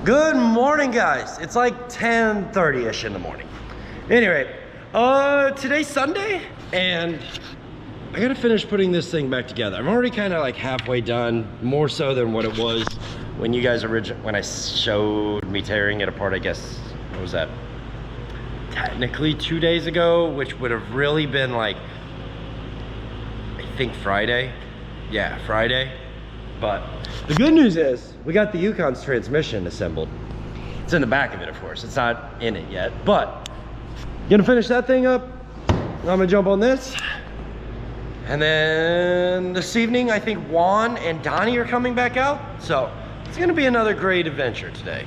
Good morning, guys. It's like 10:30ish in the morning. Anyway, today's Sunday, and I gotta finish putting this thing back together. I'm already kind of like halfway done, more so than what it was when you guys when I showed me tearing it apart. I guess, what was that? Technically 2 days ago, which would have really been like, I think Friday. Yeah, Friday. But the good news is we got the Yukon's transmission assembled. It's in the back of it, of course. It's not in it yet, but gonna finish that thing up. I'm gonna jump on this. And then this evening, I think Juan and Donnie are coming back out. So it's gonna be another great adventure today.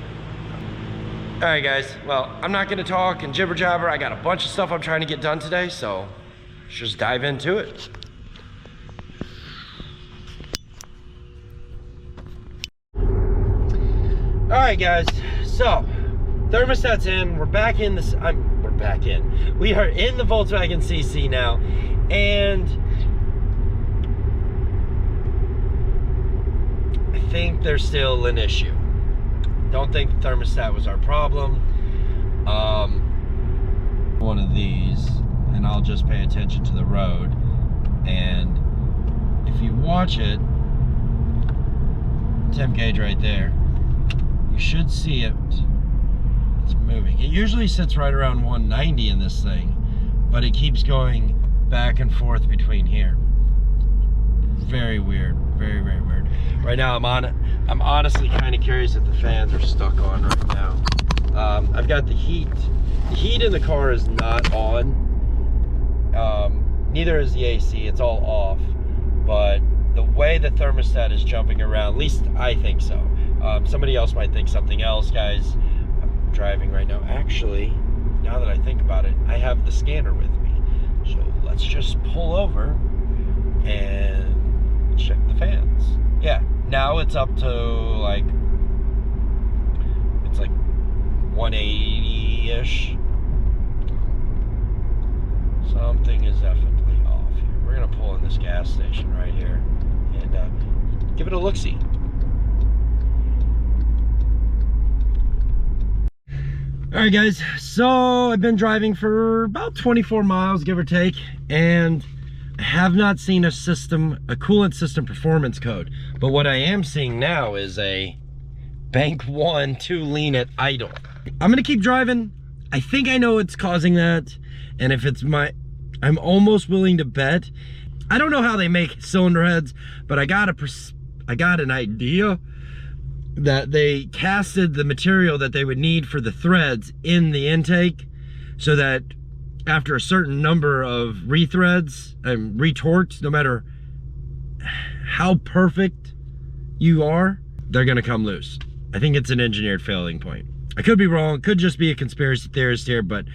All right, guys. Well, I'm not gonna talk and jibber jabber. I got a bunch of stuff I'm trying to get done today, so let's just dive into it. All right, guys, so thermostat's in. We're back in this. We're back in. We are in the Volkswagen CC now, and I think there's still an issue. Don't think the thermostat was our problem. One of these, and I'll just pay attention to the road. And if you watch it, temp gauge right there. You should see it. It's moving. It usually sits right around 190 in this thing, but it keeps going back and forth between here. Very weird. Very, very weird. Right now I'm honestly kind of curious if the fans are stuck on right now. I've got the heat. The heat in the car is not on. Neither is the AC. It's all off. But the way the thermostat is jumping around, at least I think so. Somebody else might think something else, guys. I'm driving right now. Actually, now that I think about it, I have the scanner with me. So let's just pull over and check the fans. Yeah, now it's up to like, it's like 180-ish. Something is definitely off here. We're gonna pull in this gas station right here and give it a look-see. All right, guys, so I've been driving for about 24 miles, give or take, and I have not seen a coolant system performance code. But what I am seeing now is a bank 1 too lean at idle. I'm gonna keep driving. I think I know what's causing that. And if it's I'm almost willing to bet. I don't know how they make cylinder heads, but I got an idea that they casted the material that they would need for the threads in the intake, so that after a certain number of rethreads and retorques, no matter how perfect you are, they're gonna come loose. I think it's an engineered failing point. I could be wrong, could just be a conspiracy theorist here, but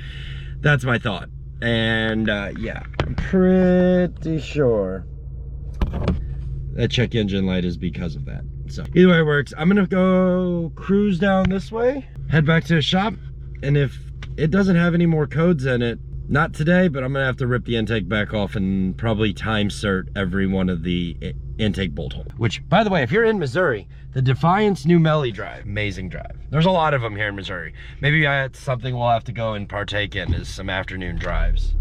that's my thought. And yeah, I'm pretty sure that check engine light is because of that. So either way it works. I'm gonna go cruise down this way, head back to the shop, and if it doesn't have any more codes in it, not today, but I'm gonna have to rip the intake back off and probably time cert every one of the intake bolt holes. Which, by the way, if you're in Missouri, the Defiance New Melly drive, amazing drive. There's a lot of them here in Missouri. Maybe that's something we'll have to go and partake in, is some afternoon drives.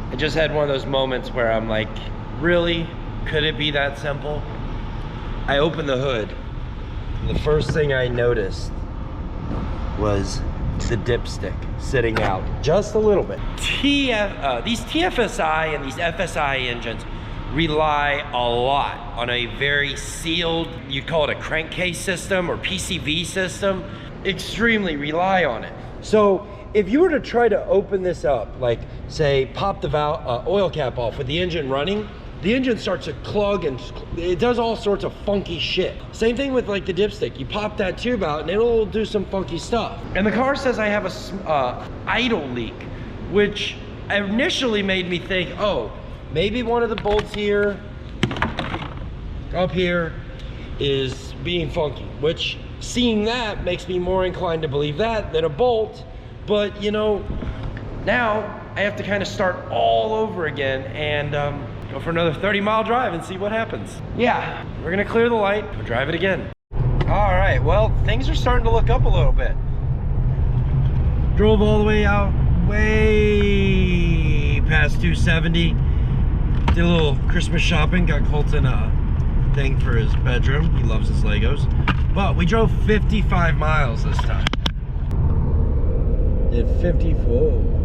I just had one of those moments where I'm like, really? Could it be that simple? I opened the hood, and the first thing I noticed was the dipstick sitting out just a little bit. These TFSI and these FSI engines rely a lot on a very sealed, you call it a crankcase system or PCV system, extremely rely on it. So if you were to try to open this up, like say pop the valve, oil cap off with the engine running, the engine starts to clog and it does all sorts of funky shit. Same thing with like the dipstick. You pop that tube out and it'll do some funky stuff. And the car says I have a idle leak, which initially made me think, oh, maybe one of the bolts here, up here, is being funky, which seeing that makes me more inclined to believe that than a bolt. But you know, now I have to kind of start all over again and go for another 30-mile drive and see what happens. Yeah, we're gonna clear the light, we'll drive it again. All right, well, things are starting to look up a little bit. Drove all the way out, way past 270. Did a little Christmas shopping, got Colton a thing for his bedroom. He loves his Legos. But we drove 55 miles this time. Did 54.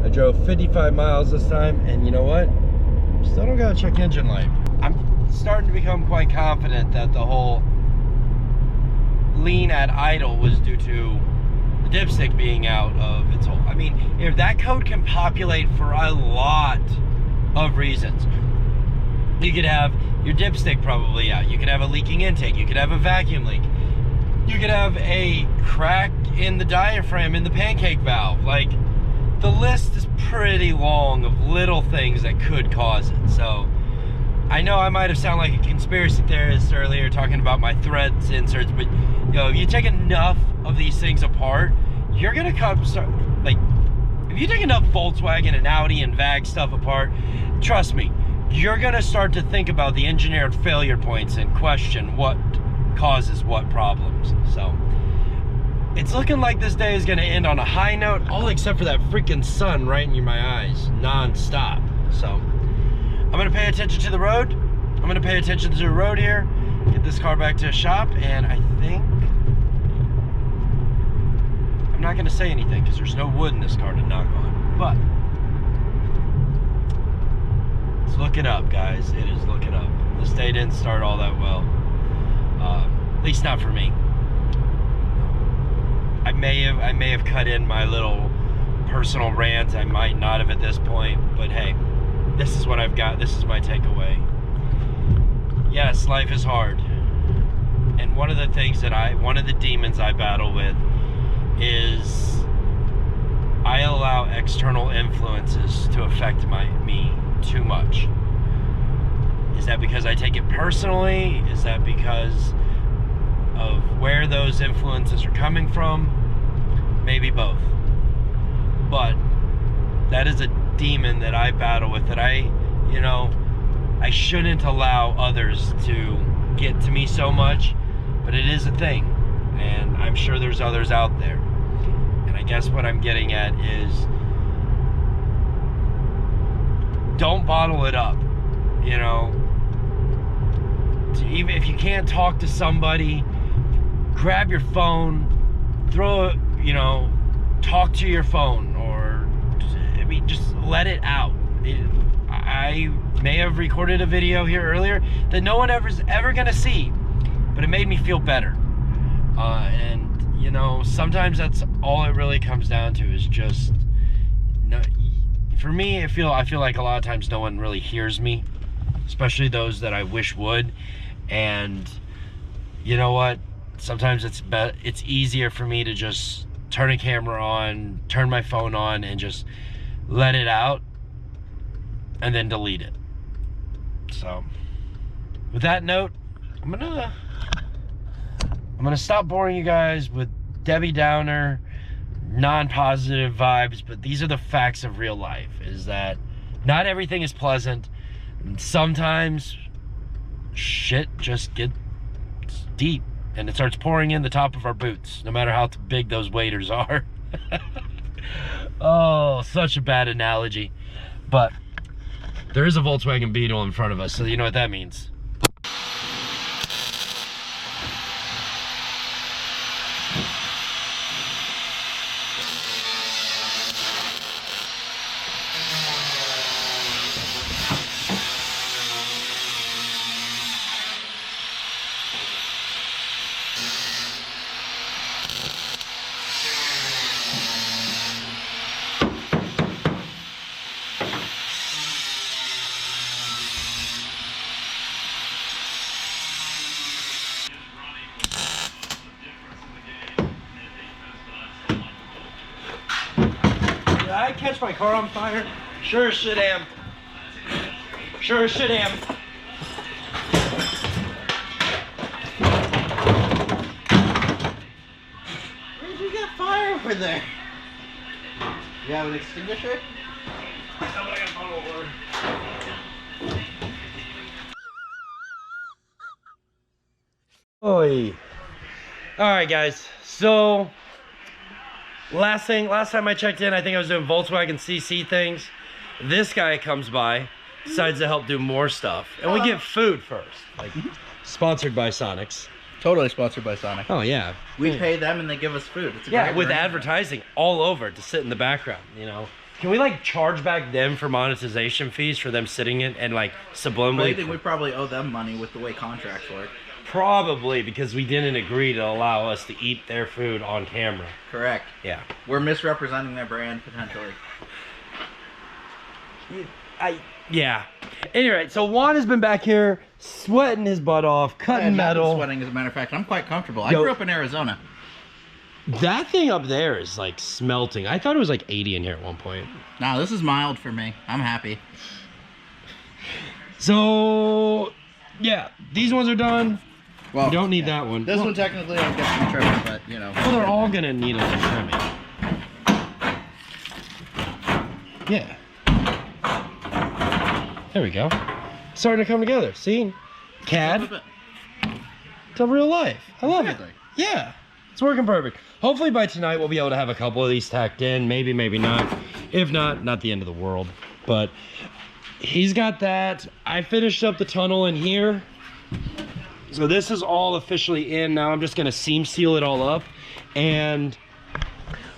I drove 55 miles this time, and you know what? Still don't got a check engine light. I'm starting to become quite confident that the whole lean at idle was due to the dipstick being out of its hole. I mean, if that code can populate for a lot of reasons. You could have your dipstick probably out. You could have a leaking intake. You could have a vacuum leak. You could have a crack in the diaphragm in the pancake valve. Like, the list is pretty long of little things that could cause it. So I know I might have sounded like a conspiracy theorist earlier talking about my threads inserts, but you know, if you take enough of these things apart, you're gonna like, if you take enough Volkswagen and Audi and VAG stuff apart, trust me, you're gonna start to think about the engineered failure points and question what causes what problems. So it's looking like this day is gonna end on a high note, all except for that freaking sun right in my eyes, non-stop. So I'm gonna pay attention to the road. I'm gonna pay attention to the road here, get this car back to a shop, and I think I'm not gonna say anything because there's no wood in this car to knock on, but it's looking up, guys. It is looking up. This day didn't start all that well, at least not for me. I may have cut in my little personal rant. I might not have at this point, but hey, this is what I've got. This is my takeaway. Yes, life is hard. And one of the things that one of the demons I battle with is I allow external influences to affect me too much. Is that because I take it personally? Is that because of where those influences are coming from? Maybe both. But that is a demon that I battle with, that I shouldn't allow others to get to me so much, but it is a thing, and I'm sure there's others out there. And I guess what I'm getting at is, don't bottle it up, you know. Even if you can't talk to somebody, grab your phone, throw it, talk to your phone, or just let it out. I may have recorded a video here earlier that no one ever gonna see, but it made me feel better. And sometimes that's all it really comes down to, is just, for me, I feel like a lot of times no one really hears me, especially those that I wish would. And you know what? Sometimes it's easier for me to just turn a camera on, turn my phone on, and just let it out, and then delete it. So, with that note, I'm gonna stop boring you guys with Debbie Downer, non-positive vibes, but these are the facts of real life, is that not everything is pleasant, and sometimes shit just gets deep, and it starts pouring in the top of our boots, no matter how big those waders are. Oh, such a bad analogy. But there is a Volkswagen Beetle in front of us, so you know what that means. Did I catch my car on fire? Sure as shit am. Sure as shit am. Where did you get fire over there? You have an extinguisher? Oi. All right, guys. So last time I checked in, I think I was doing Volkswagen CC things. This guy comes by, decides to help do more stuff, and we get food first. Like, sponsored by Sonics. Totally sponsored by Sonic. Oh yeah. We pay them and they give us food. It's a Yeah, great with brand. advertising all over to sit in the background, you know. Can we like charge back them for monetization fees for them sitting in and like subliminally? I think we probably owe them money with the way contracts work. Probably, because we didn't agree to allow us to eat their food on camera. Correct. Yeah. We're misrepresenting their brand potentially. Yeah. Anyway, so Juan has been back here sweating his butt off, cutting metal. Sweating, as a matter of fact. I'm quite comfortable. I Yo. grew up in Arizona. That thing up there is like smelting. I thought it was like 80 in here at one point. No, this is mild for me. I'm happy. So, yeah, these ones are done. Well, we don't need that one. This one technically don't get some trimming, but you know. Well, they're all gonna need a little trimming. Yeah. There we go. Starting to come together. See? CAD to real life. I love it. Yeah. It's working perfect. Hopefully by tonight we'll be able to have a couple of these tacked in. Maybe, maybe not. If not the end of the world. But he's got that. I finished up the tunnel in here. So this is all officially in now. I'm just gonna seam seal it all up. And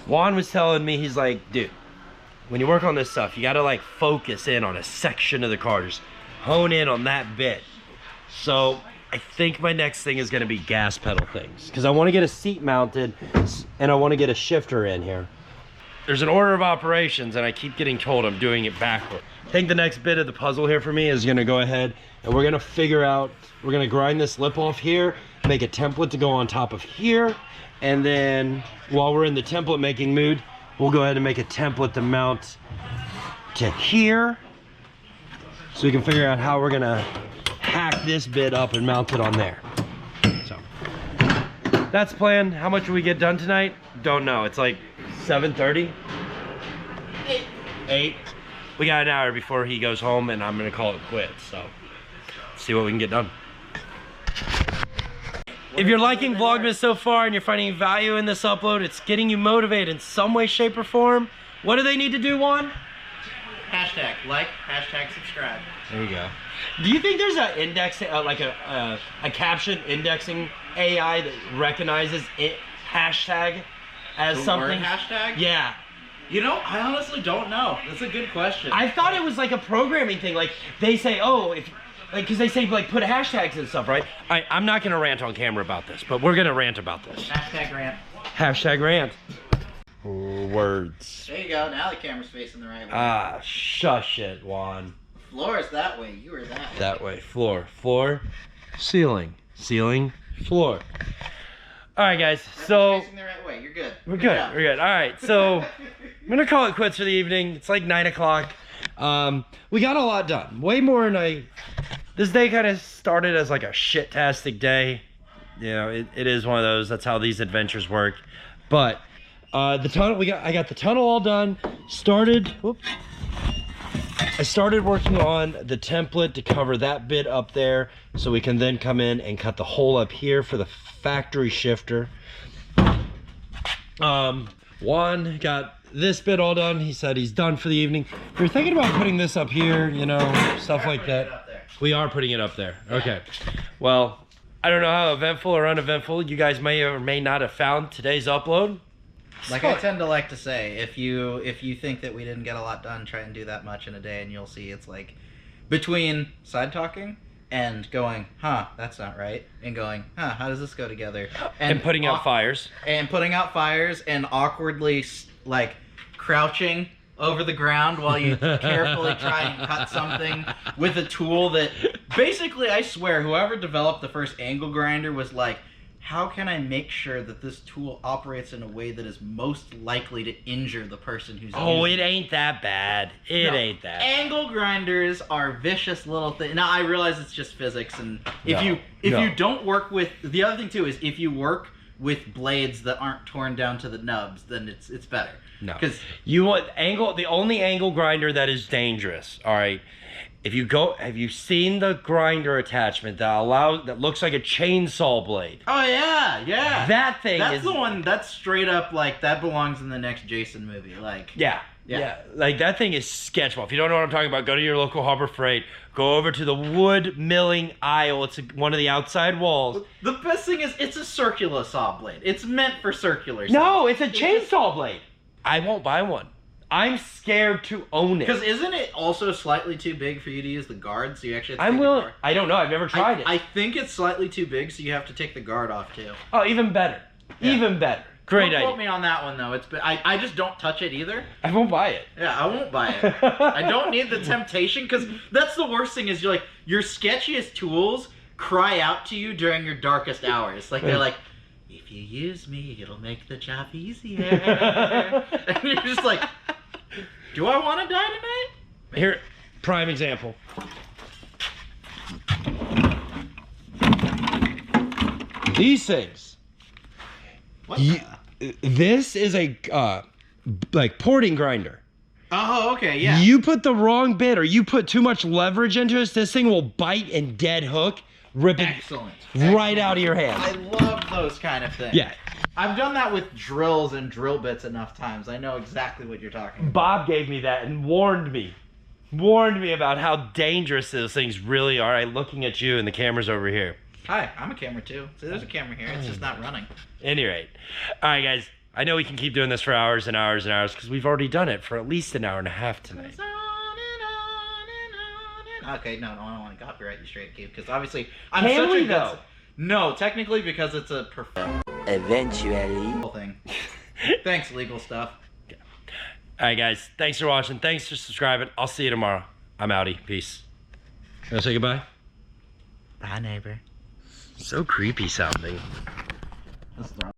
Juan was telling me, he's like, dude, when you work on this stuff, you gotta like focus in on a section of the car. Just hone in on that bit. So I think my next thing is gonna be gas pedal things, because I wanna get a seat mounted and I wanna get a shifter in here. There's an order of operations and I keep getting told I'm doing it backward. I think the next bit of the puzzle here for me is gonna go ahead and we're gonna figure out, we're gonna grind this lip off here, make a template to go on top of here, and then while we're in the template making mood, we'll go ahead and make a template to mount to here, so we can figure out how we're gonna hack this bit up and mount it on there. So that's the plan. How much will we get done tonight? Don't know. It's like 7:30. 8. We got an hour before he goes home and I'm gonna call it quits. So let's see what we can get done. If you're liking Vlogmas so far and you're finding value in this upload, it's getting you motivated in some way, shape, or form, what do they need to do, Juan? Hashtag like, hashtag subscribe. There you go. Do you think there's an index, like a caption indexing AI that recognizes it hashtag as The something? word hashtag? Yeah. You know, I honestly don't know. That's a good question. I thought it was like a programming thing. Like they say, oh, if like, because they say like put hashtags and stuff, right? I'm not gonna rant on camera about this, but we're gonna rant about this. Hashtag rant. Hashtag rant. Words. There you go. Now the camera's facing the right way. Ah, shush it, Juan. Floor is that way. You are that way. That way. Floor. Floor. Ceiling. Ceiling. Floor. All right, guys. So Facing the right way. You're good. we're good. We're good. All right. So I'm gonna call it quits for the evening. It's like 9 o'clock. We got a lot done. Way more than this day kind of started as like a shit-tastic day. You know, it is one of those. That's how these adventures work. But the tunnel, I got the tunnel all done. I started working on the template to cover that bit up there, so we can then come in and cut the hole up here for the factory shifter. Juan got this bit all done. He said he's done for the evening. We were thinking about putting this up here, you know, stuff like that. We are putting it up there. Okay. Well, I don't know how eventful or uneventful you guys may or may not have found today's upload. Like I tend to like to say, if you think that we didn't get a lot done, try and do that much in a day, and you'll see it's like between side talking and going, huh, that's not right, and going, huh, how does this go together? And putting out fires. And putting out fires and awkwardly like crouching over the ground while you carefully try and cut something with a tool that basically, I swear, whoever developed the first angle grinder was like, how can I make sure that this tool operates in a way that is most likely to injure the person who's Oh, using it ain't that bad. It ain't that. Angle grinders are vicious little things. Now I realize it's just physics, and if you don't work with, the other thing too is if you work with blades that aren't torn down to the nubs, then it's better. No, because you want angle. The only angle grinder that is dangerous. All right, have you seen the grinder attachment that looks like a chainsaw blade? Oh yeah. That thing that's is the one that's straight up like that belongs in the next Jason movie. Like yeah. Like that thing is sketchball. If you don't know what I'm talking about, go to your local Harbor Freight. Go over to the wood milling aisle. It's one of the outside walls. The best thing is it's a circular saw blade. It's meant for circular. No, it's a chainsaw blade. I won't buy one. I'm scared to own it. Because isn't it also slightly too big for you to use the guard? So you actually have to I'm take willing. the guard? I don't know. I've never tried it. I think it's slightly too big, so you have to take the guard off too. Oh, even better. Yeah. Even better. Great Don't idea. quote me on that one though. I just don't touch it either. I won't buy it. Yeah, I won't buy it. I don't need the temptation, because that's the worst thing is you're like, your sketchiest tools cry out to you during your darkest hours. Like they're like, if you use me, it'll make the job easier. And you're just like, do I want to die tonight? Here, prime example. These things. What? This is a like porting grinder. Oh, okay, yeah. You put the wrong bit or you put too much leverage into this thing will bite and dead hook, rip it Excellent. right out of your hand. I love those kind of things. Yeah. I've done that with drills and drill bits enough times. I know exactly what you're talking about. Bob gave me that and warned me about how dangerous those things really are. I'm looking at you and the camera's over here. Hi, I'm a camera too. So there's a camera here. It's just not running. Any rate. All right, guys. I know we can keep doing this for hours and hours and hours because we've already done it for at least an hour and a half tonight. Okay, no, I don't want to copyright you straight, Cube, because obviously I'm Can such we, a though? No, technically because it's a professional Eventually. thing. Thanks, legal stuff. All right, guys. Thanks for watching. Thanks for subscribing. I'll see you tomorrow. I'm outie. Peace. You want to say goodbye? Bye, neighbor. So creepy sounding. Let's throw